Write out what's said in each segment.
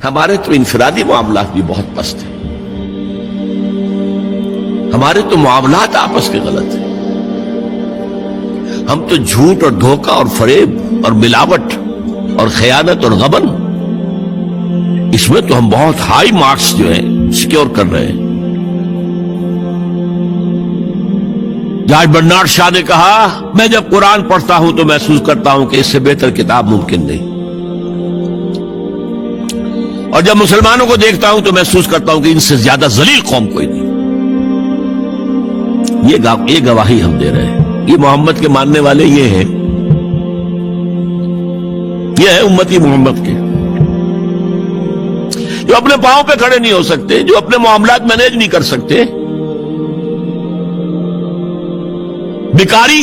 ہمارے تو انفرادی معاملات بھی بہت پست ہیں، ہمارے تو معاملات آپس کے غلط ہیں، ہم تو جھوٹ اور دھوکہ اور فریب اور ملاوٹ اور خیانت اور غبن، اس میں تو ہم بہت ہائی مارکس جو ہیں سیکیور کر رہے ہیں۔ جارج برنارڈ شاہ نے کہا، میں جب قرآن پڑھتا ہوں تو محسوس کرتا ہوں کہ اس سے بہتر کتاب ممکن نہیں، اور جب مسلمانوں کو دیکھتا ہوں تو محسوس کرتا ہوں کہ ان سے زیادہ ذلیل قوم کوئی نہیں۔ یہ گواہی ہم دے رہے ہیں، یہ محمد کے ماننے والے یہ ہیں، یہ ہے امتی محمد کے، جو اپنے پاؤں پہ کھڑے نہیں ہو سکتے، جو اپنے معاملات مینیج نہیں کر سکتے، بیکاری،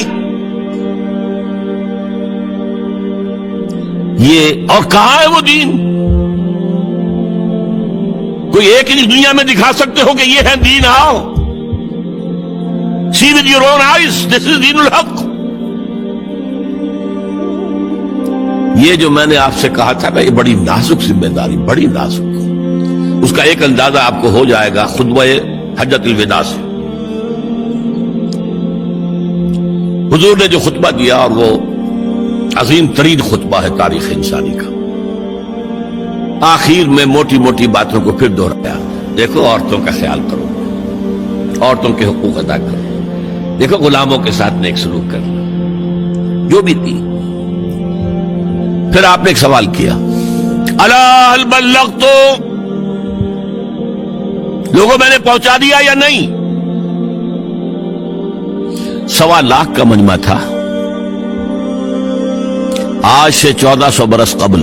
یہ اور کہاں ہے وہ دین؟ کوئی ایک ہی دنیا میں دکھا سکتے ہو کہ یہ ہے دین؟ آؤ see with your own eyes, this is دین الحق۔ یہ جو میں نے آپ سے کہا تھا نا، یہ بڑی نازک ذمہ داری، بڑی نازک، اس کا ایک اندازہ آپ کو ہو جائے گا خطبہ حجۃ الوداع سے۔ حضور نے جو خطبہ دیا، اور وہ عظیم ترین خطبہ ہے تاریخ انسانی کا، آخر میں موٹی موٹی باتوں کو پھر دہرایا۔ دیکھو عورتوں کا خیال کرو، عورتوں کے حقوق ادا کرو، دیکھو غلاموں کے ساتھ نیک سلوک کرنا، جو بھی تھی۔ پھر آپ نے ایک سوال کیا، الا هل بلغت، لوگوں میں نے پہنچا دیا یا نہیں؟ 1.25 لاکھ کا مجمع تھا، آج سے 1400 برس قبل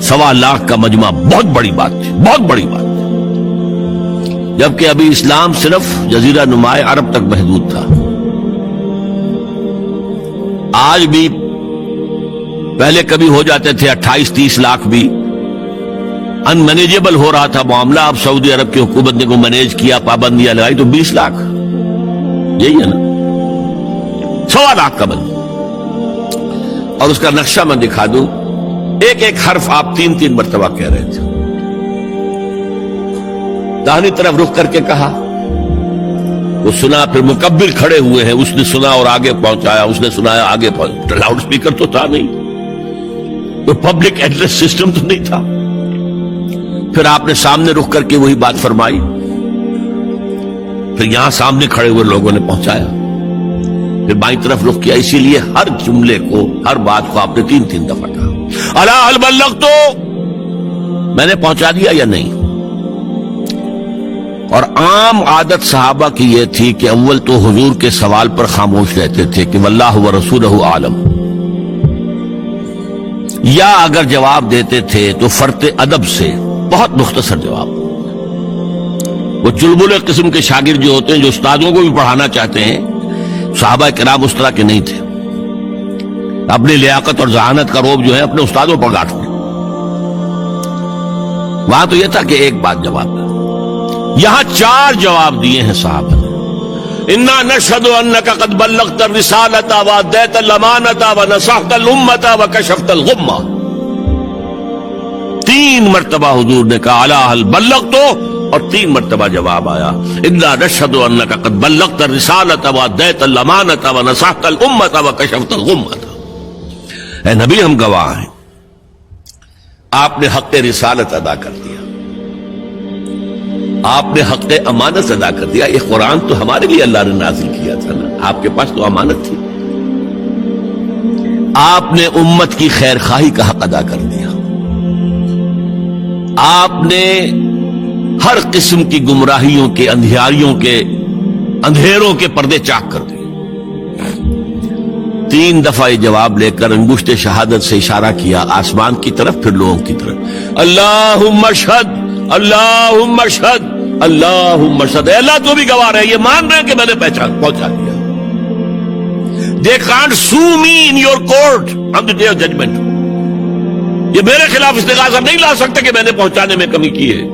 1.25 لاکھ کا مجمع بہت بڑی بات تھی، بہت بڑی بات، جبکہ ابھی اسلام صرف جزیرہ نمائے عرب تک محدود تھا۔ آج بھی پہلے کبھی ہو جاتے تھے 28-30 لاکھ بھی، ان مینیجیبل ہو رہا تھا معاملہ۔ اب سعودی عرب کی حکومت نے کو مینیج کیا، پابندیاں لگائی تو 20 لاکھ، یہی ہے نا 1.25 لاکھ کا بن۔ اور اس کا نقشہ میں دکھا دوں، ایک ایک حرف آپ 3 مرتبہ کہہ رہے تھے۔ داہنی طرف رخ کر کے کہا، وہ سنا، پھر مکبر کھڑے ہوئے ہیں، اس نے سنا اور آگے پہنچایا، اس نے سنایا آگے پہنچایا۔ لاؤڈ سپیکر تو تھا نہیں، تو پبلک ایڈریس سسٹم تو نہیں تھا۔ پھر آپ نے سامنے رخ کر کے وہی بات فرمائی، پھر یہاں سامنے کھڑے ہوئے لوگوں نے پہنچایا، پھر بائیں طرف رخ کیا۔ اسی لیے ہر جملے کو، ہر بات کو آپ نے 3 دفعہ کہا، الا هل بلغت، میں نے پہنچا دیا یا نہیں؟ اور عام عادت صحابہ کی یہ تھی کہ اول تو حضور کے سوال پر خاموش رہتے تھے کہ واللہ ورسولہ عالم، یا اگر جواب دیتے تھے تو فرط ادب سے بہت مختصر جواب۔ وہ چلبل قسم کے شاگرد جو ہوتے ہیں، جو استادوں کو بھی پڑھانا چاہتے ہیں، صحابہ کرام اس طرح کے نہیں تھے، اپنی لیاقت اور ذہانت کا روب جو ہے اپنے استادوں پر گاٹتے۔ وہاں تو یہ تھا کہ ایک بات جواب ہے، یہاں 4 جواب دیے ہیں صحابہ نے۔ انا نشهد انك قد بلغت الرسالة واديت الامانة ونصحت الامة وكشفت الغمة۔ 3 مرتبہ حضور نے کہا الا هل بلغت، اور 3 مرتبہ جواب آیا انا نشهد انك قد بلغت الرسالة واديت الامانة ونصحت الامة وكشفت الغمة۔ اے نبی، ہم گواہ ہیں، آپ نے حق رسالت ادا کر دیا، آپ نے حق امانت ادا کر دیا۔ یہ قرآن تو ہمارے لیے اللہ نے نازل کیا تھا نا، آپ کے پاس تو امانت تھی۔ آپ نے امت کی خیر خواہی کا حق ادا کر دیا، آپ نے ہر قسم کی گمراہیوں کے، اندھیاریوں کے، اندھیروں کے پردے چاک کر دیے۔ 3 دفعہ یہ جواب لے کر انگشت شہادت سے اشارہ کیا آسمان کی طرف، پھر لوگوں کی طرف، اللہم اشہد، اللہم اشہد، اللہم اشہد۔ اے اللہ تو بھی گواہ رہے، یہ مان رہے ہیں کہ میں نے پہنچا دیا۔ They can't sue me in your court on the day of judgment۔ یہ میرے خلاف استغاثہ نہیں لا سکتے کہ میں نے پہنچانے میں کمی کی ہے،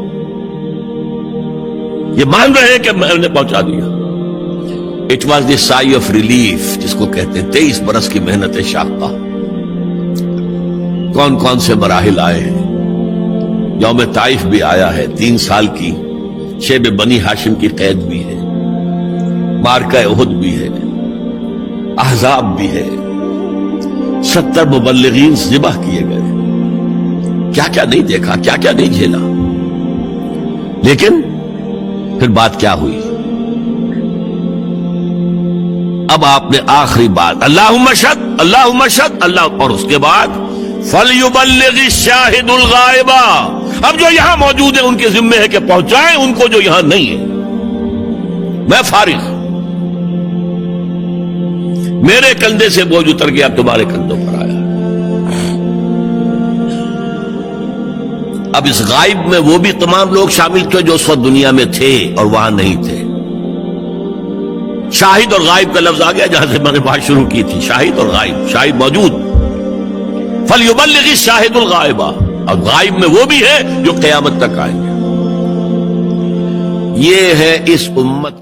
یہ مان رہے ہیں کہ میں نے پہنچا دیا۔ It was the sigh of relief جس کو کہتے ہیں 23 برس کی محنت شاقہ۔ کون کون سے مراحل آئے ہیں، یوم طائف بھی آیا ہے، 3 سال کی شیب بنی ہاشم کی قید بھی ہے، معرکہ احد بھی ہے، احزاب بھی ہے، 70 مبلغین ذبح کیے گئے، کیا کیا نہیں دیکھا، کیا کیا نہیں جھیلا. لیکن پھر بات کیا ہوئی؟ اب آپ نے آخری بات اللہم اشہد اللہم اشہد اللہ، اور اس کے بعد فَلْيُبَلِّغِ الشَّاهِدُ الْغَائِبَ، اب جو یہاں موجود ہیں ان کے ذمے ہے کہ پہنچائیں ان کو جو یہاں نہیں ہے. میں فارغ، میرے کندھے سے بوجھ اتر گیا، تمہارے کندھوں پر آیا. اب اس غائب میں وہ بھی تمام لوگ شامل تھے جو اس وقت دنیا میں تھے اور وہاں نہیں تھے. شاہد اور غائب کا لفظ آ گیا جہاں سے میں نے بات شروع کی تھی، شاہد اور غائب. شاہد موجود، فَلْيُبَلِّغِ الشَّاهِدُ الْغَائِبَ، اور غائب میں وہ بھی ہے جو قیامت تک آئیں گے. یہ ہے اس امت